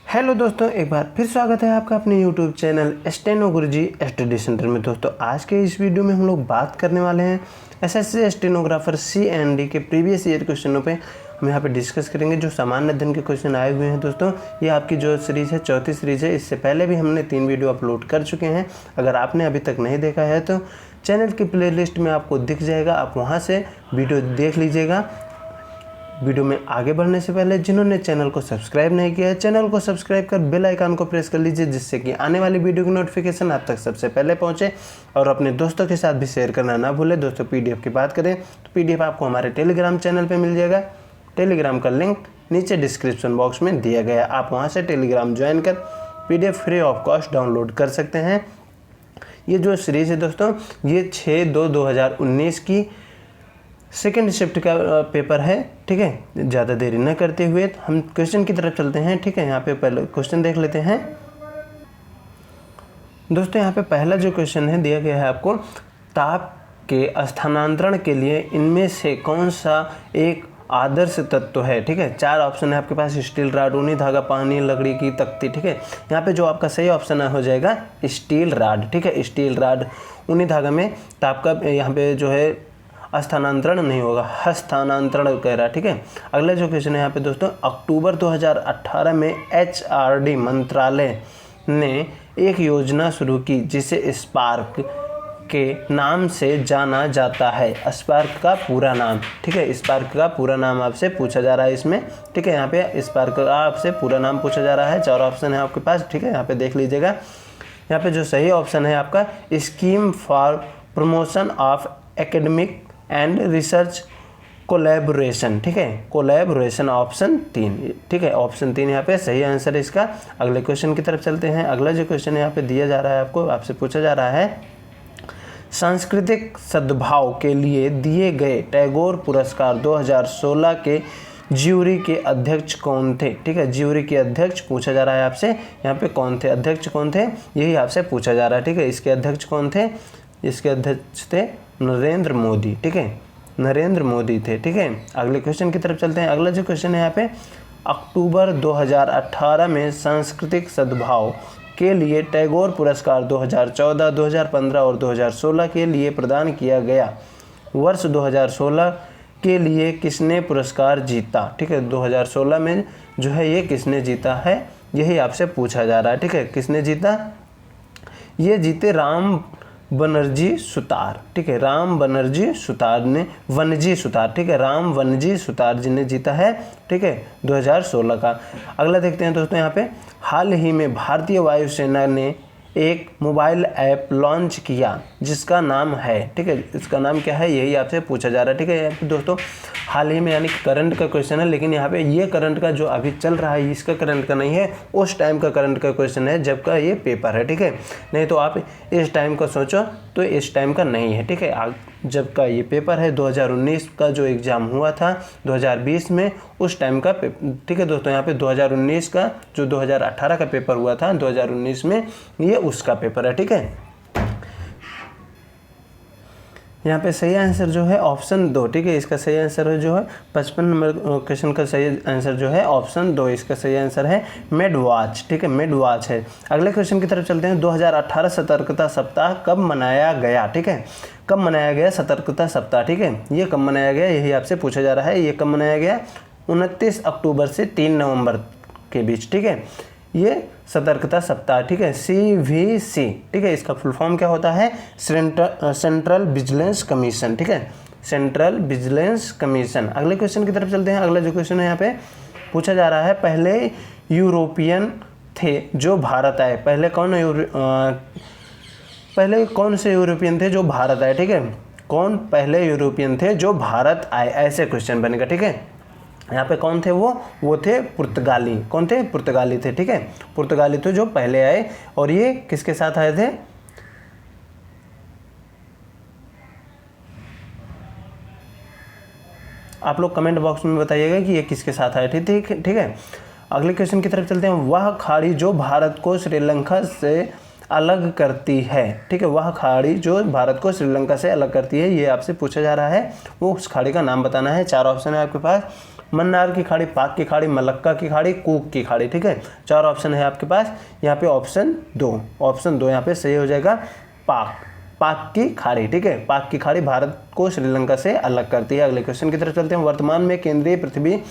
Hello दोस्तों, एक बार फिर स्वागत है आपका अपने यूट्यूब चैनल स्टेनो गुरुजी स्टडी सेंटर में। दोस्तों आज के इस वीडियो में हम लोग बात करने वाले हैं एसएससी स्टेनोग्राफर CND के प्रीवियस ईयर क्वेश्चनों पे। हम यहाँ पे डिस्कस करेंगे जो सामान्य अध्ययन के क्वेश्चन आए हुए हैं। दोस्तों ये आपकी जो सीरीज़ है चौथी सीरीज़ है। इससे पहले भी हमने 3 वीडियो अपलोड कर चुके हैं। अगर आपने अभी तक नहीं देखा है तो चैनल की प्लेलिस्ट में आपको दिख जाएगा, आप वहाँ से वीडियो देख लीजिएगा। वीडियो में आगे बढ़ने से पहले जिन्होंने चैनल को सब्सक्राइब नहीं किया है, चैनल को सब्सक्राइब कर बेल आइकन को प्रेस कर लीजिए, जिससे कि आने वाली वीडियो की नोटिफिकेशन आप तक सबसे पहले पहुंचे। और अपने दोस्तों के साथ भी शेयर करना ना भूलें। दोस्तों PDF की बात करें तो PDF आपको हमारे टेलीग्राम चैनल पे मिल जाएगा। टेलीग्राम का लिंक नीचे डिस्क्रिप्शन बॉक्स में दिया गया है, आप वहाँ से टेलीग्राम ज्वाइन कर PDF free of cost download कर सकते हैं। ये जो सीरीज़ है दोस्तों, ये 6/2/2019 की सेकेंड शिफ्ट का पेपर है। ठीक है, ज़्यादा देरी न करते हुए हम क्वेश्चन की तरफ चलते हैं। ठीक है, यहाँ पे पहले क्वेश्चन देख लेते हैं। दोस्तों यहाँ पे पहला जो क्वेश्चन है दिया गया है आपको, ताप के स्थानांतरण के लिए इनमें से कौन सा एक आदर्श तत्व है। ठीक है, 4 ऑप्शन है आपके पास, स्टील रॉड, ऊनी धागा, पानी, लकड़ी की तख्ती। ठीक है, यहाँ पे जो आपका सही ऑप्शन हो जाएगा स्टील रॉड। ठीक है, स्टील रॉड। ऊनी धागा में ताप का यहाँ पे जो है स्थानांतरण नहीं होगा, हस्तांतरण कह रहा है। ठीक है, अगला जो क्वेश्चन है यहाँ पे दोस्तों, अक्टूबर 2018 में HRD मंत्रालय ने एक योजना शुरू की जिसे स्पार्क के नाम से जाना जाता है। स्पार्क का पूरा नाम। ठीक है, स्पार्क का पूरा नाम आपसे पूछा जा रहा है इसमें। ठीक है, यहाँ पे स्पार्क का आपसे पूरा नाम पूछा जा रहा है। 4 ऑप्शन है आपके पास। ठीक है, यहाँ पे देख लीजिएगा। यहाँ पे जो सही ऑप्शन है आपका, scheme for promotion of academic and research collaboration. ठीक है, कोलैबोरेशन ऑप्शन 3। ठीक है, ऑप्शन 3 यहाँ पे सही आंसर है इसका। अगले क्वेश्चन की तरफ चलते हैं। अगला जो क्वेश्चन यहाँ पे दिया जा रहा है आपको, आपसे पूछा जा रहा है, सांस्कृतिक सद्भाव के लिए दिए गए टैगोर पुरस्कार 2016 के ज्यूरी के अध्यक्ष कौन थे। ठीक है, ज्यूरी के अध्यक्ष पूछा जा रहा है आपसे। यहाँ पे कौन थे, अध्यक्ष कौन थे, यही आपसे पूछा जा रहा है। ठीक है, इसके अध्यक्ष कौन थे, इसके अध्यक्ष थे नरेंद्र मोदी। ठीक है, नरेंद्र मोदी थे। ठीक है, अगले क्वेश्चन की तरफ चलते हैं। अगला जो क्वेश्चन है यहाँ पे, अक्टूबर 2018 में सांस्कृतिक सद्भाव के लिए टैगोर पुरस्कार 2014, 2015 और 2016 के लिए प्रदान किया गया। वर्ष 2016 के लिए किसने पुरस्कार जीता। ठीक है, 2016 में जो है ये किसने जीता है, यही आपसे पूछा जा रहा है। ठीक है, किसने जीता, ये जीते राम बनर्जी सुतार। ठीक है, राम बनर्जी सुतार ने, वनजी सुतार। ठीक है, राम वनजी सुतार जी ने जीता है। ठीक है, 2016 का। अगला देखते हैं दोस्तों, यहाँ पे हाल ही में भारतीय वायुसेना ने एक मोबाइल ऐप लॉन्च किया जिसका नाम है। ठीक है, इसका नाम क्या है, यही आपसे पूछा जा रहा है। ठीक है, यहाँ पे दोस्तों हाल ही में यानी करंट का क्वेश्चन है, लेकिन यहाँ पे ये करंट का जो अभी चल रहा है इसका करंट का नहीं है, उस टाइम का करंट का क्वेश्चन है जब का ये पेपर है। ठीक है, नहीं तो आप इस टाइम का सोचो तो इस टाइम का नहीं है। ठीक है, जब का ये पेपर है 2019 का जो एग्ज़ाम हुआ था 2020 में, उस टाइम का। ठीक है दोस्तों, यहाँ पे 2019 का जो 2018 का पेपर हुआ था 2019 में, ये उसका पेपर है। ठीक है, यहाँ पे सही आंसर जो है ऑप्शन 2। ठीक है, इसका सही आंसर है जो है 55 नंबर क्वेश्चन का सही आंसर जो है ऑप्शन 2, इसका सही आंसर है मेड वॉच। ठीक है, मेड वॉच है। अगले क्वेश्चन की तरफ चलते हैं। 2018 सतर्कता सप्ताह कब मनाया गया। ठीक है, कब मनाया गया सतर्कता सप्ताह। ठीक है, ये कब मनाया गया, यही आपसे पूछा जा रहा है। ये कब मनाया गया, 29 अक्टूबर से 3 नवंबर के बीच। ठीक है, ये सतर्कता सप्ताह। ठीक है, CVC। ठीक है, इसका फुल फॉर्म क्या होता है, सेंट्रल विजिलेंस कमीशन। ठीक है, सेंट्रल विजिलेंस कमीशन। अगले क्वेश्चन की तरफ चलते हैं। अगला जो क्वेश्चन है यहाँ पे पूछा जा रहा है, पहले यूरोपियन थे जो भारत आए। पहले कौन से यूरोपियन थे जो भारत आए। ठीक है, कौन पहले यूरोपियन थे जो भारत आए, ऐसे क्वेश्चन बनेगा। ठीक है, यहाँ पे कौन थे वो थे पुर्तगाली। कौन थे, पुर्तगाली थे। ठीक है, पुर्तगाली थे जो पहले आए। और ये किसके साथ आए थे, आप लोग कमेंट बॉक्स में बताइएगा कि ये किसके साथ आए थे। ठीक है, अगले क्वेश्चन की तरफ चलते हैं। वह खाड़ी जो भारत को श्रीलंका से अलग करती है। ठीक है, वह खाड़ी जो भारत को श्रीलंका से अलग करती है, ये आपसे पूछा जा रहा है। वो उस खाड़ी का नाम बताना है। 4 ऑप्शन है आपके पास, मन्नार की खाड़ी, पाक की खाड़ी, मलक्का की खाड़ी, कूक की खाड़ी। ठीक है, 4 ऑप्शन है आपके पास। यहाँ पे ऑप्शन दो यहाँ पे सही हो जाएगा, पाक की खाड़ी। ठीक है, पाक की खाड़ी भारत को श्रीलंका से अलग करती है। अगले क्वेश्चन की तरफ चलते हैं। वर्तमान में केंद्रीय पृथ्वी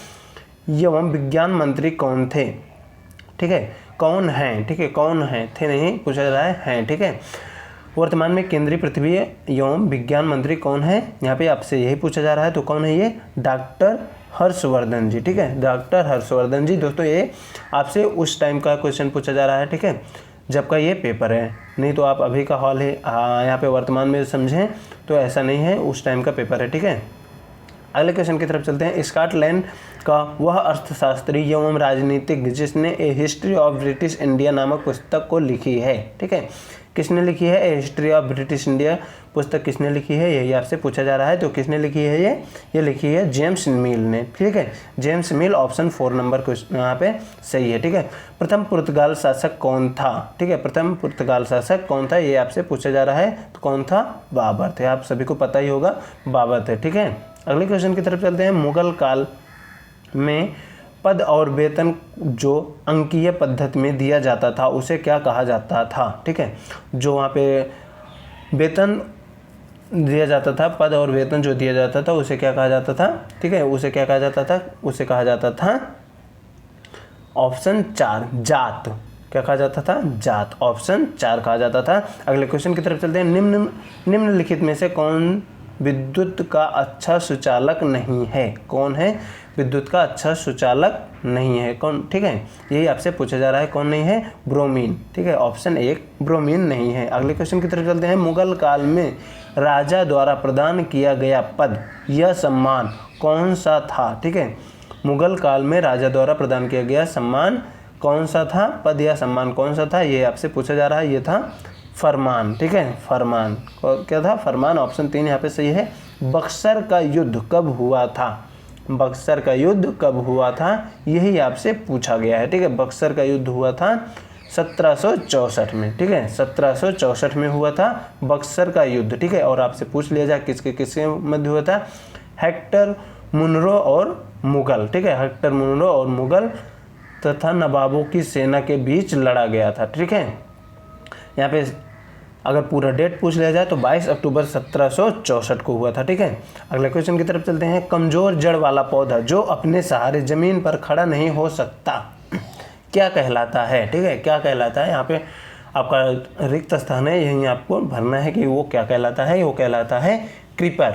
एवं विज्ञान मंत्री कौन थे? ठीक है, कौन हैं? ठीक है, कौन हैं, थे नहीं पूछा जा रहा है, हैं। ठीक है, वर्तमान में केंद्रीय पृथ्वी एवं विज्ञान मंत्री कौन है? यहाँ पे आपसे यही पूछा जा रहा है, तो कौन है ये? डॉक्टर हर्षवर्धन जी। ठीक है, डॉक्टर हर्षवर्धन जी। दोस्तों ये आपसे उस टाइम का क्वेश्चन पूछा जा रहा है, ठीक है, जब का ये पेपर है, नहीं तो आप अभी का हॉल है यहाँ पे वर्तमान में समझें तो ऐसा नहीं है, उस टाइम का पेपर है। ठीक है, अगले क्वेश्चन की तरफ चलते हैं। स्कॉटलैंड का वह अर्थशास्त्री एवं राजनीतिज्ञ जिसने ए हिस्ट्री ऑफ ब्रिटिश इंडिया नामक पुस्तक को लिखी है। ठीक है, किसने लिखी है? ए हिस्ट्री ऑफ ब्रिटिश इंडिया पुस्तक किसने लिखी है, यही आपसे पूछा जा रहा है। तो किसने लिखी है? ये लिखी है जेम्स मिल ने। ठीक है, जेम्स मिल, ऑप्शन 4 नंबर क्वेश्चन यहाँ पे सही है। ठीक है, प्रथम पुर्तगाल शासक कौन था? ठीक है, प्रथम पुर्तगाल शासक कौन था, ये आपसे पूछा जा रहा है। तो कौन था? बाबर थे। आप सभी को पता ही होगा, बाबर थे। ठीक है, अगले क्वेश्चन की तरफ चलते हैं। मुगल काल में पद और वेतन जो अंकीय पद्धति में दिया जाता था उसे क्या कहा जाता था? ठीक है, जो वहाँ पे वेतन दिया जाता था, पद और वेतन जो दिया जाता था उसे क्या कहा जाता था? ठीक है, उसे क्या कहा जाता था? उसे कहा जाता था ऑप्शन 4 जात। क्या कहा जाता था? जात। ऑप्शन 4 कहा जाता था। अगले क्वेश्चन की तरफ चलते हैं। निम्नलिखित में से कौन विद्युत का अच्छा सुचालक नहीं है? कौन है विद्युत का अच्छा सुचालक नहीं है? कौन? ठीक है, यही आपसे पूछा जा रहा है, कौन नहीं है? ब्रोमीन। ठीक है, ऑप्शन 1 ब्रोमीन नहीं है। अगले क्वेश्चन की तरफ चलते हैं। मुगल काल में राजा द्वारा प्रदान किया गया पद या सम्मान कौन सा था? ठीक है, मुगल काल में राजा द्वारा प्रदान किया गया सम्मान कौन सा था? पद या सम्मान कौन सा था, ये आपसे पूछा जा रहा है। ये था फरमान। ठीक है, फरमान। क्या था? फरमान। ऑप्शन 3 यहाँ पे सही है। बक्सर का युद्ध कब हुआ था? बक्सर का युद्ध कब हुआ था, यही आपसे पूछा गया है। ठीक है, बक्सर का युद्ध हुआ था 1764 में। ठीक है, 1764 में हुआ था बक्सर का युद्ध। ठीक है, और आपसे पूछ लिया जाए किसके किसके मध्य हुआ था? हेक्टर मुनरो और मुगल। ठीक है, हेक्टर मुनरो और मुगल तथा नवाबों की सेना के बीच लड़ा गया था। ठीक है, यहाँ पे अगर पूरा डेट पूछ लिया जाए तो 22 अक्टूबर 1764 को हुआ था। ठीक है, अगले क्वेश्चन की तरफ चलते हैं। कमजोर जड़ वाला पौधा जो अपने सहारे जमीन पर खड़ा नहीं हो सकता क्या कहलाता है? ठीक है, क्या कहलाता है? यहाँ पे आपका रिक्त स्थान है, यहीं आपको भरना है कि वो क्या कहलाता है। वो कहलाता है क्रीपर।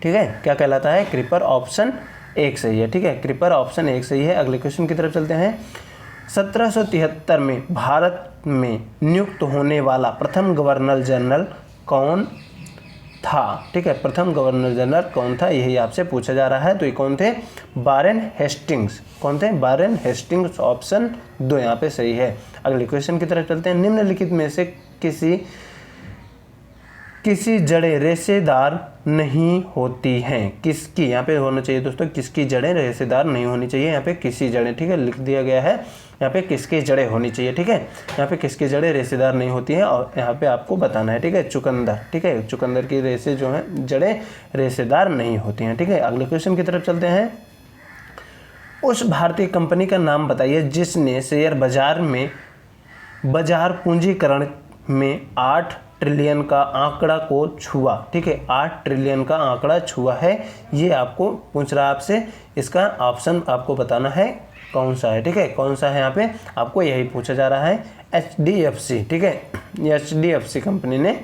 ठीक है, क्या कहलाता है? क्रीपर। ऑप्शन 1 सही है। ठीक है, क्रीपर ऑप्शन 1 सही है। अगले क्वेश्चन की तरफ चलते हैं। 1773 में भारत में नियुक्त होने वाला प्रथम गवर्नर जनरल कौन था? ठीक है, प्रथम गवर्नर जनरल कौन था, यही आपसे पूछा जा रहा है। तो ये कौन थे? Warren Hastings. कौन थे? Warren Hastings. ऑप्शन 2 यहाँ पे सही है। अगले क्वेश्चन की तरफ चलते हैं। निम्नलिखित में से किसी जड़ें रेशेदार नहीं होती हैं, किसकी? यहाँ पे होना चाहिए दोस्तों, किसकी जड़ें रेशेदार नहीं होनी चाहिए। यहाँ पे किसी जड़ें, ठीक है, लिख दिया गया है। यहाँ पे किसकी जड़ें होनी चाहिए। ठीक है, यहाँ पे किसकी जड़ें रेशेदार नहीं होती हैं और यहाँ पे आपको बताना है। ठीक है, चुकंदर। ठीक है, चुकंदर की रेशे जो हैं, जड़ें रेशेदार नहीं होती हैं। ठीक है, अगले क्वेश्चन की तरफ चलते हैं। उस भारतीय कंपनी का नाम बताइए जिसने शेयर बाजार में बाजार पूंजीकरण में 8 ट्रिलियन का आंकड़ा को छुआ। ठीक है, 8 ट्रिलियन का आंकड़ा छुआ है, ये आपको पूछ रहा है आपसे। इसका ऑप्शन आपको बताना है कौन सा है। ठीक है, कौन सा है, यहाँ पे आपको यही पूछा जा रहा है। HDFC। ठीक है, HDFC कंपनी ने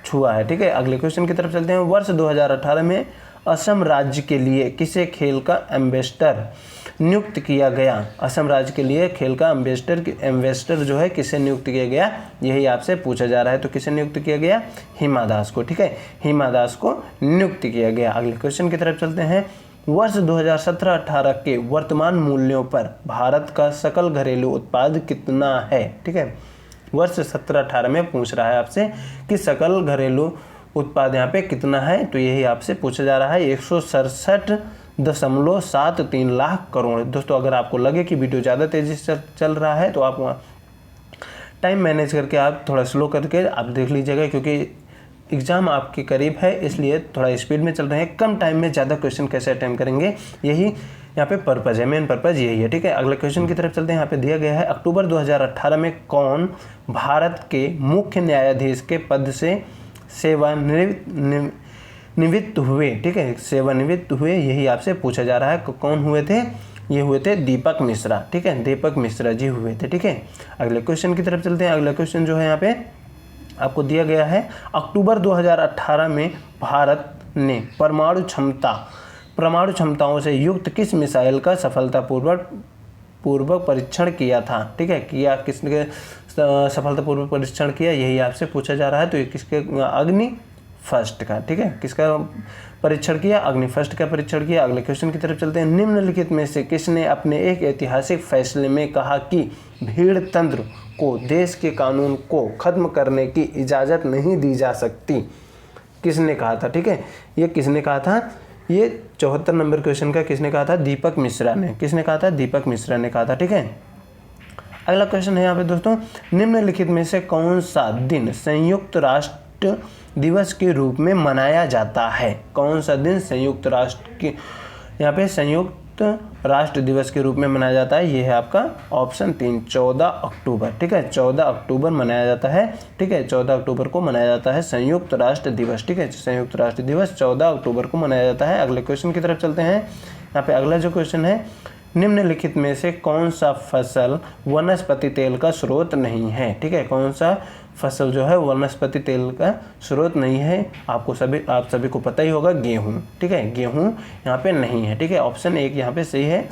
छुआ है। ठीक है, अगले क्वेश्चन की तरफ चलते हैं। वर्ष 2018 में असम राज्य के लिए किसे खेल का एम्बेसडर नियुक्त किया गया? असम राज्य के लिए खेल का एम्बेसडर जो है किसे नियुक्त किया गया, यही आपसे पूछा जा रहा है। तो किसे नियुक्त किया गया? हिमा दास को। ठीक है, हिमा दास को नियुक्त किया गया। अगले क्वेश्चन की तरफ चलते हैं। वर्ष 2017-18 के वर्तमान मूल्यों पर भारत का सकल घरेलू उत्पाद कितना है? ठीक है, वर्ष 17-18 में पूछ रहा है आपसे कि सकल घरेलू उत्पाद यहाँ पे कितना है, तो यही आपसे पूछा जा रहा है। 167.73 लाख करोड़। दोस्तों अगर आपको लगे कि वीडियो ज़्यादा तेज़ी से चल रहा है तो आप टाइम मैनेज करके आप थोड़ा स्लो करके आप देख लीजिएगा, क्योंकि एग्ज़ाम आपके करीब है, इसलिए थोड़ा स्पीड में चल रहे हैं। कम टाइम में ज़्यादा क्वेश्चन कैसे अटेम्प्ट करेंगे, यही यहाँ पे पर्पज़ है, मेन पर्पज़ यही है, ठीक है। अगले क्वेश्चन की तरफ चलते हैं। यहाँ पे दिया गया है अक्टूबर 2018 में कौन भारत के मुख्य न्यायाधीश के पद से सेवानिवृत्त हुए, ठीक है, सेवानिवृत्त हुए, यही आपसे पूछा जा रहा है। कौन हुए थे, ये हुए थे दीपक मिश्रा, ठीक है, दीपक मिश्रा जी हुए थे, ठीक है। अगले क्वेश्चन की तरफ चलते हैं। अगला क्वेश्चन जो है यहाँ पे आपको दिया गया है अक्टूबर 2018 में भारत ने परमाणु क्षमताओं से युक्त किस मिसाइल का सफलतापूर्वक परीक्षण किया था, ठीक है, किया किसने सफलतापूर्वक परीक्षण किया, यही आपसे पूछा जा रहा है। तो ये किसके, अग्नि फर्स्ट का, ठीक है, किसका परीक्षण किया, अग्नि फर्स्ट का परीक्षण किया। अगले क्वेश्चन की तरफ चलते हैं। निम्नलिखित में से किसने अपने एक ऐतिहासिक फैसले में कहा कि भीड़ तंत्र को देश के कानून को खत्म करने की इजाज़त नहीं दी जा सकती, किसने कहा था, ठीक है, ये किसने कहा था, ये 74 नंबर क्वेश्चन का किसने कहा था, दीपक मिश्रा ने, किसने कहा था, दीपक मिश्रा ने कहा था, ठीक है। अगला क्वेश्चन है यहाँ पे दोस्तों, निम्नलिखित में से कौन सा दिन संयुक्त राष्ट्र दिवस के रूप में मनाया जाता है, कौन सा दिन संयुक्त राष्ट्र की, यहाँ पे संयुक्त राष्ट्र दिवस के रूप में मनाया जाता है, ये है आपका ऑप्शन 3, 14 अक्टूबर, ठीक है, 14 अक्टूबर मनाया जाता है, ठीक है, 14 अक्टूबर को मनाया जाता है संयुक्त राष्ट्र दिवस, ठीक है, संयुक्त राष्ट्र दिवस 14 अक्टूबर को मनाया जाता है। अगले क्वेश्चन की तरफ चलते हैं। यहाँ पे अगला जो क्वेश्चन है, निम्नलिखित में से कौन सा फसल वनस्पति तेल का स्रोत नहीं है, ठीक है, कौन सा फसल जो है वनस्पति तेल का स्रोत नहीं है, आप सभी को पता ही होगा, गेहूं, ठीक है, गेहूं यहाँ पे नहीं है, ठीक है, ऑप्शन 1 यहाँ पे सही है।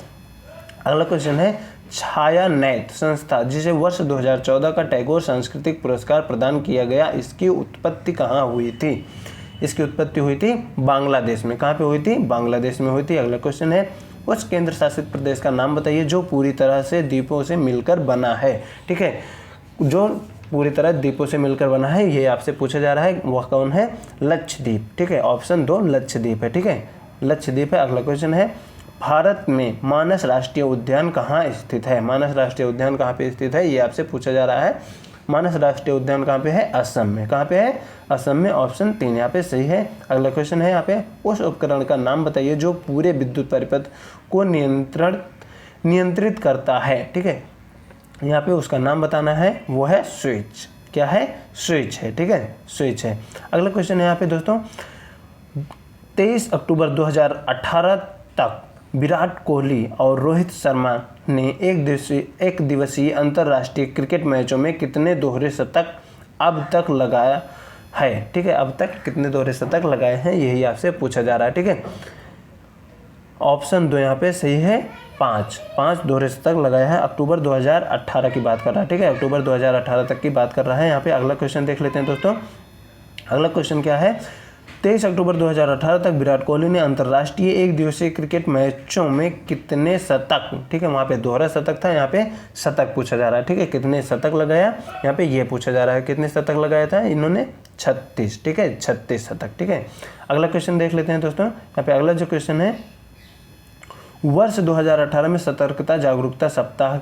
अगला क्वेश्चन है, छायानैत संस्था जिसे वर्ष 2014 का टैगोर सांस्कृतिक पुरस्कार प्रदान किया गया, इसकी उत्पत्ति कहाँ हुई थी, इसकी उत्पत्ति हुई थी बांग्लादेश में, कहाँ पे हुई थी, बांग्लादेश में हुई थी। अगला क्वेश्चन है, उस केंद्र शासित प्रदेश का नाम बताइए जो पूरी तरह से द्वीपों से मिलकर बना है, ठीक है, जो पूरी तरह द्वीपों से मिलकर बना है, ये आपसे पूछा जा रहा है, वह कौन है, लक्षद्वीप, ठीक है, ऑप्शन 2 लक्षद्वीप है, ठीक है, लक्षद्वीप है। अगला क्वेश्चन है, भारत में मानस राष्ट्रीय उद्यान कहाँ स्थित है, मानस राष्ट्रीय उद्यान कहाँ पे स्थित है, ये आपसे पूछा जा रहा है। मानस राष्ट्रीय उद्यान कहाँ पे है, असम में, कहाँ पे है, असम में, ऑप्शन 3 यहाँ पे सही है। अगला क्वेश्चन है यहाँ पे, उस उपकरण का नाम बताइए जो पूरे विद्युत परिपथ को नियंत्रित करता है, ठीक है, यहाँ पे उसका नाम बताना है, वो है स्विच, क्या है, स्विच है, ठीक है, स्विच है। अगला क्वेश्चन है यहाँ पे दोस्तों, 23 अक्टूबर 2018 तक विराट कोहली और रोहित शर्मा ने एक दिवसीय अंतर्राष्ट्रीय क्रिकेट मैचों में कितने दोहरे शतक अब तक लगाया है, ठीक है, अब तक कितने दोहरे शतक लगाए हैं, यही आपसे पूछा जा रहा है, ठीक है, ऑप्शन 2 यहाँ पे सही है, 5 दोहरे शतक लगाया है, अक्टूबर 2018 की बात कर रहा है, ठीक है, अक्टूबर 2018 तक की बात कर रहा है। यहाँ पे अगला क्वेश्चन देख लेते हैं दोस्तों। अगला क्वेश्चन क्या है, 23 अक्टूबर 2018 तक विराट कोहली ने अंतर्राष्ट्रीय एक दिवसीय क्रिकेट मैचों में कितने शतक, ठीक है, वहाँ पे दोहरा शतक था, यहाँ पे शतक पूछा जा रहा है, ठीक है, कितने शतक लगाया, यहाँ पे ये पूछा जा रहा है, कितने शतक लगाया था इन्होंने, 36, ठीक है, 36 शतक, ठीक है। अगला क्वेश्चन देख लेते हैं दोस्तों। यहाँ पे अगला जो क्वेश्चन है, वर्ष 2018 में सतर्कता जागरूकता सप्ताह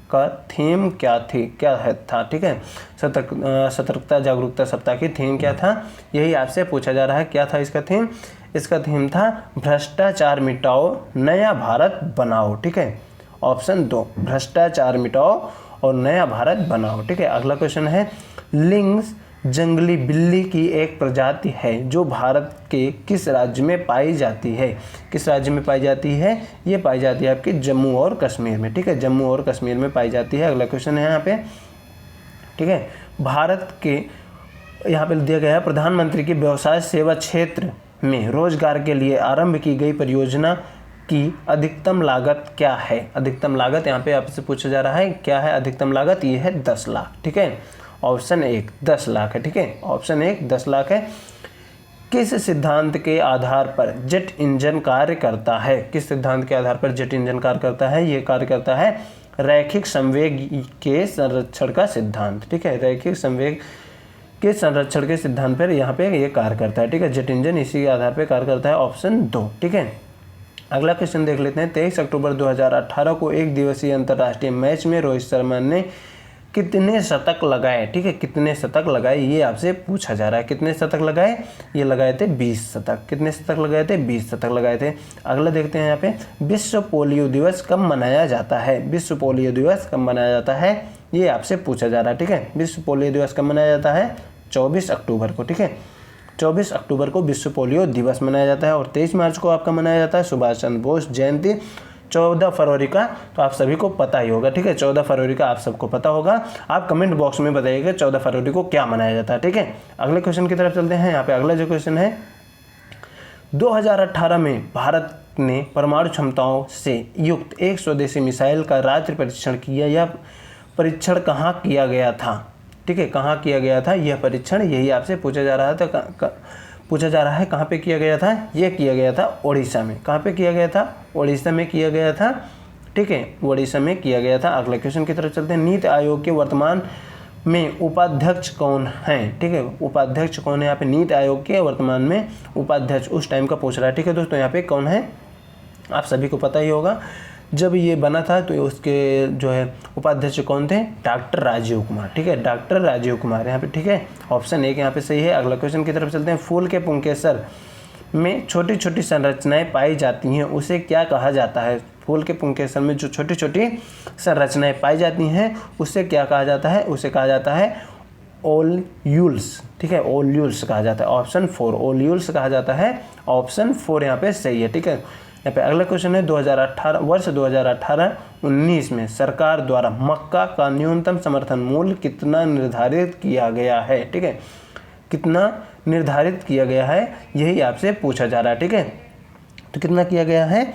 का थीम क्या था, ठीक है, सतर्कता जागरूकता सप्ताह की थीम क्या था, यही आपसे पूछा जा रहा है, क्या था इसका थीम, इसका थीम था भ्रष्टाचार मिटाओ नया भारत बनाओ, ठीक है, ऑप्शन 2 भ्रष्टाचार मिटाओ और नया भारत बनाओ, ठीक है। अगला क्वेश्चन है, लिंक्स जंगली बिल्ली की एक प्रजाति है जो भारत के किस राज्य में पाई जाती है, किस राज्य में पाई जाती है, ये पाई जाती है आपकी जम्मू और कश्मीर में, ठीक है, जम्मू और कश्मीर में पाई जाती है। अगला क्वेश्चन है यहाँ पे, ठीक है, भारत के यहाँ पे दिया गया है, प्रधानमंत्री की व्यवसाय सेवा क्षेत्र में रोजगार के लिए आरंभ की गई परियोजना की अधिकतम लागत क्या है, अधिकतम लागत यहाँ पे आपसे पूछा जा रहा है, क्या है अधिकतम लागत, ये है 10 लाख, ठीक है, ऑप्शन 1 10 लाख है, ठीक है, ऑप्शन 1 10 लाख है। किस सिद्धांत के आधार पर जेट इंजन कार्य करता है, किस सिद्धांत के आधार पर जेट इंजन कार्य करता है, ये कार्य करता है रैखिक संवेग के संरक्षण का सिद्धांत, ठीक है, रैखिक संवेग के संरक्षण के सिद्धांत पर यहाँ पे ये कार्य करता है, ठीक है, जेट इंजन इसी के आधार पर कार्य करता है, ऑप्शन 2, ठीक है। अगला क्वेश्चन देख लेते हैं, 23 अक्टूबर 2018 को एक दिवसीय अंतर्राष्ट्रीय मैच में रोहित शर्मा ने कितने शतक लगाए, ठीक है, कितने शतक लगाए ये आपसे पूछा जा रहा है। कितने शतक लगाए, ये लगाए थे 20 शतक। कितने शतक लगाए थे, 20 शतक लगाए थे। अगला देखते हैं यहाँ पे, विश्व पोलियो दिवस कब मनाया जाता है। विश्व पोलियो दिवस कब मनाया जाता है, ये आपसे पूछा जा रहा है, ठीक है। विश्व पोलियो दिवस कब मनाया जाता है, 24 अक्टूबर को, ठीक है। 24 अक्टूबर को विश्व पोलियो दिवस मनाया जाता है। और 23 मार्च को आपका मनाया जाता है सुभाष चंद्र बोस जयंती। 14 फरवरी का तो आप सभी को पता ही होगा, ठीक है। 14 फरवरी का आप सबको पता होगा। आप कमेंट बॉक्स में बताइएगा 14 फरवरी को क्या मनाया जाता है, ठीक है। अगले क्वेश्चन की तरफ चलते हैं। यहाँ पे अगला जो क्वेश्चन है, 2018 में भारत ने परमाणु क्षमताओं से युक्त एक स्वदेशी मिसाइल का रात्रि परीक्षण किया। यह परीक्षण कहाँ किया गया था, ठीक है, कहाँ किया गया था यह परीक्षण, यही आपसे पूछा जा रहा था। पूछा जा रहा है कहाँ पे किया गया था, ये किया गया था ओडिशा में। कहाँ पे किया गया था, ओडिशा में किया गया था, ठीक है, ओडिशा में किया गया था। अगले क्वेश्चन की तरफ चलते हैं। नीति आयोग के वर्तमान में उपाध्यक्ष कौन हैं, ठीक है, उपाध्यक्ष कौन है। यहाँ पे नीति आयोग के वर्तमान में उपाध्यक्ष उस टाइम का पूछ रहा है, ठीक है दोस्तों। यहाँ पे कौन है आप सभी को पता ही होगा। जब ये बना था तो उसके जो है उपाध्यक्ष कौन थे, डॉक्टर राजीव कुमार, ठीक है, डॉक्टर राजीव कुमार यहाँ पे, ठीक है। ऑप्शन 1 यहाँ पे सही है। अगला क्वेश्चन की तरफ चलते हैं। फूल के पुंकेसर में छोटी छोटी संरचनाएं पाई जाती हैं, उसे क्या कहा जाता है। फूल के पुंकेसर में जो छोटी छोटी संरचनाएं पाई जाती हैं उसे क्या कहा जाता है, उसे कहा जाता है ओल्यूल्स, ठीक है, ओल्यूल्स कहा जाता है। ऑप्शन 4 ओल्यूल्स कहा जाता है। ऑप्शन 4 यहाँ पे सही है, ठीक है। यहाँ पे अगला क्वेश्चन है, 2018 वर्ष 2018-19 में सरकार द्वारा मक्का का न्यूनतम समर्थन मूल्य कितना निर्धारित किया गया है, ठीक है, कितना निर्धारित किया गया है यही आपसे पूछा जा रहा है, ठीक है। तो कितना किया गया है,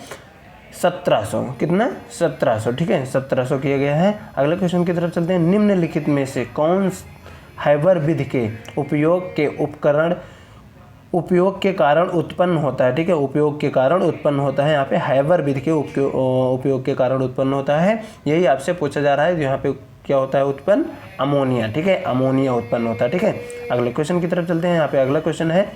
1700, कितना 1700, ठीक है, 1700 किया गया है। अगले क्वेश्चन की तरफ चलते हैं। निम्नलिखित में से कौन हाइबर विधि के उपयोग के कारण उत्पन्न होता है, ठीक है, उपयोग के कारण उत्पन्न होता है। यहाँ पे हाइबर विधि के उपयोग के कारण उत्पन्न होता है, यही आपसे पूछा जा रहा है। यहाँ पे क्या होता है उत्पन्न, अमोनिया, ठीक है, अमोनिया उत्पन्न होता है, ठीक है। अगले क्वेश्चन की तरफ चलते हैं। यहाँ पे अगला क्वेश्चन है,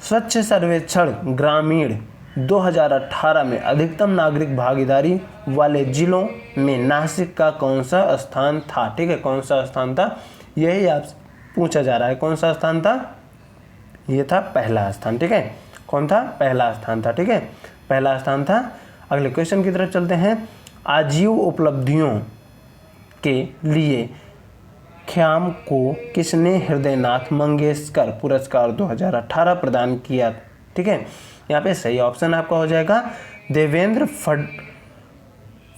स्वच्छ सर्वेक्षण ग्रामीण 2018 में अधिकतम नागरिक भागीदारी वाले जिलों में नासिक का कौन सा स्थान था, ठीक है, कौन सा स्थान था यही आपसे पूछा जा रहा है। कौन सा स्थान था, ये था पहला स्थान, ठीक है। कौन था, पहला स्थान था, ठीक है, पहला स्थान था। अगले क्वेश्चन की तरफ चलते हैं। आजीव उपलब्धियों के लिए ख्याम को किसने हृदयनाथ मंगेशकर पुरस्कार 2018 प्रदान किया, ठीक है। यहाँ पे सही ऑप्शन आपका हो जाएगा देवेंद्र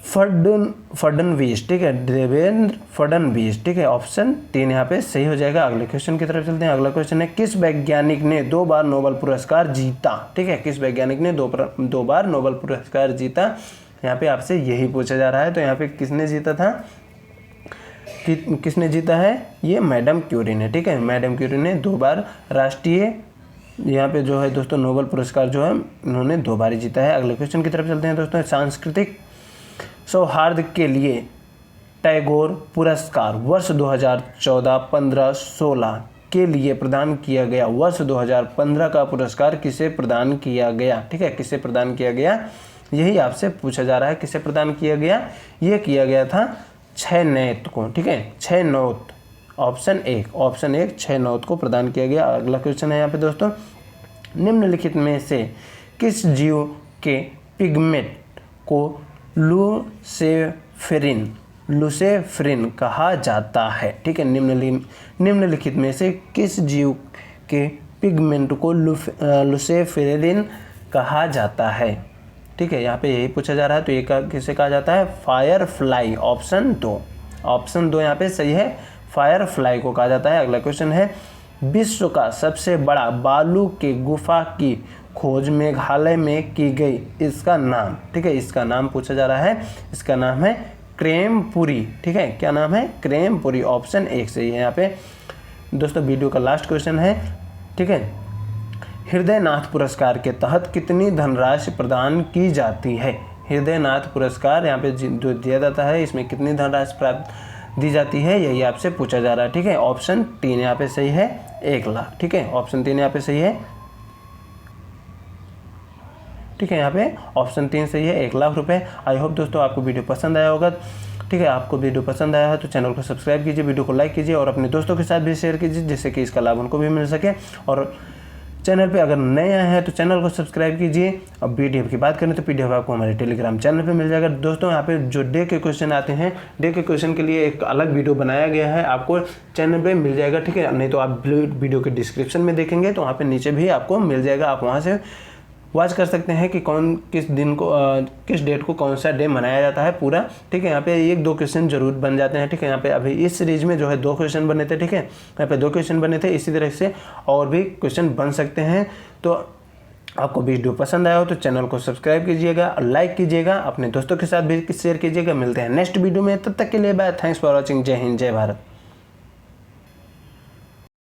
फडणवीस, ठीक है, देवेंद्र फडणवीस, ठीक है। ऑप्शन 3 यहाँ पे सही हो जाएगा। अगले क्वेश्चन की तरफ चलते हैं। अगला क्वेश्चन है, किस वैज्ञानिक ने 2 बार नोबेल पुरस्कार जीता, ठीक है, किस वैज्ञानिक ने 2 बार नोबेल पुरस्कार जीता, यहाँ पे आपसे यही पूछा जा रहा है। तो यहाँ पे किसने जीता था, किसने जीता है, ये मैडम क्यूरी ने, ठीक है, मैडम क्यूरी ने 2 बार राष्ट्रीय यहाँ पे जो है दोस्तों नोबेल पुरस्कार जो है उन्होंने 2 बार जीता है। अगले क्वेश्चन की तरफ चलते हैं दोस्तों। सांस्कृतिक सौहार्द के लिए टैगोर पुरस्कार वर्ष 2014, 15, 16 के लिए प्रदान किया गया। वर्ष 2015 का पुरस्कार किसे प्रदान किया गया, ठीक है, किसे प्रदान किया गया यही आपसे पूछा जा रहा है। किसे प्रदान किया गया, ये किया गया था 6 नौत को, ठीक है, 6 नौत। ऑप्शन 1 6 नौत को प्रदान किया गया। अगला क्वेश्चन है यहाँ पे दोस्तों, निम्नलिखित में से किस जीव के पिगमेंट को लुसेफेरिन कहा जाता है, ठीक है, निम्नलिखित में से किस जीव के पिगमेंट को लुसेफेरिन कहा जाता है, ठीक है, यहाँ पे यही पूछा जा रहा है। तो ये किसे कहा जाता है, फायरफ्लाई। ऑप्शन 2 यहाँ पे सही है, फायरफ्लाई को कहा जाता है। अगला क्वेश्चन है, विश्व का सबसे बड़ा बालू के गुफा की खोज मेघालय में की गई, इसका नाम, ठीक है, इसका नाम पूछा जा रहा है। इसका नाम है क्रेमपुरी, ठीक है, क्या नाम है, क्रेमपुरी। ऑप्शन 1 सही है यहाँ पे दोस्तों। वीडियो का लास्ट क्वेश्चन है, ठीक है, हृदयनाथ पुरस्कार के तहत कितनी धनराशि प्रदान की जाती है। हृदयनाथ पुरस्कार यहाँ पे जो दिया जाता है इसमें कितनी धनराशि प्राप्त दी जाती है यही आपसे पूछा जा रहा है, ठीक है। ऑप्शन 3 यहाँ पे सही है, 1 लाख, ठीक है, ऑप्शन 3 यहाँ पे सही है, ठीक है, यहाँ पे ऑप्शन 3 सही है, 1 लाख रुपए। आई होप दोस्तों आपको वीडियो पसंद आया होगा। ठीक है। आपको वीडियो पसंद आया है तो चैनल को सब्सक्राइब कीजिए, वीडियो को लाइक कीजिए और अपने दोस्तों के साथ भी शेयर कीजिए, जिससे कि इसका लाभ उनको भी मिल सके। और चैनल पे अगर नए आए हैं तो चैनल को सब्सक्राइब कीजिए। अब PDF की बात करें तो PDF आपको हमारे टेलीग्राम चैनल पे मिल जाएगा। दोस्तों यहाँ पे जो डे के क्वेश्चन आते हैं, डे के क्वेश्चन के लिए एक अलग वीडियो बनाया गया है, आपको चैनल पे मिल जाएगा, ठीक है। नहीं तो आप वीडियो के डिस्क्रिप्शन में देखेंगे तो वहाँ पे नीचे भी आपको मिल जाएगा, आप वहाँ से वॉच कर सकते हैं कि कौन किस दिन को किस डेट को कौन सा डे मनाया जाता है पूरा, ठीक है। यहाँ पे 1-2 क्वेश्चन जरूर बन जाते हैं, ठीक है। यहाँ पे अभी इस सीरीज में जो है 2 क्वेश्चन बने थे, ठीक है। यहाँ पे 2 क्वेश्चन बने थे, इसी तरह से और भी क्वेश्चन बन सकते हैं। तो आपको वीडियो पसंद आया हो तो चैनल को सब्सक्राइब कीजिएगा और लाइक कीजिएगा, अपने दोस्तों के साथ भी शेयर कीजिएगा। मिलते हैं नेक्स्ट वीडियो में, तब तक के लिए बाय। Thanks for watching. जय हिंद, जय भारत।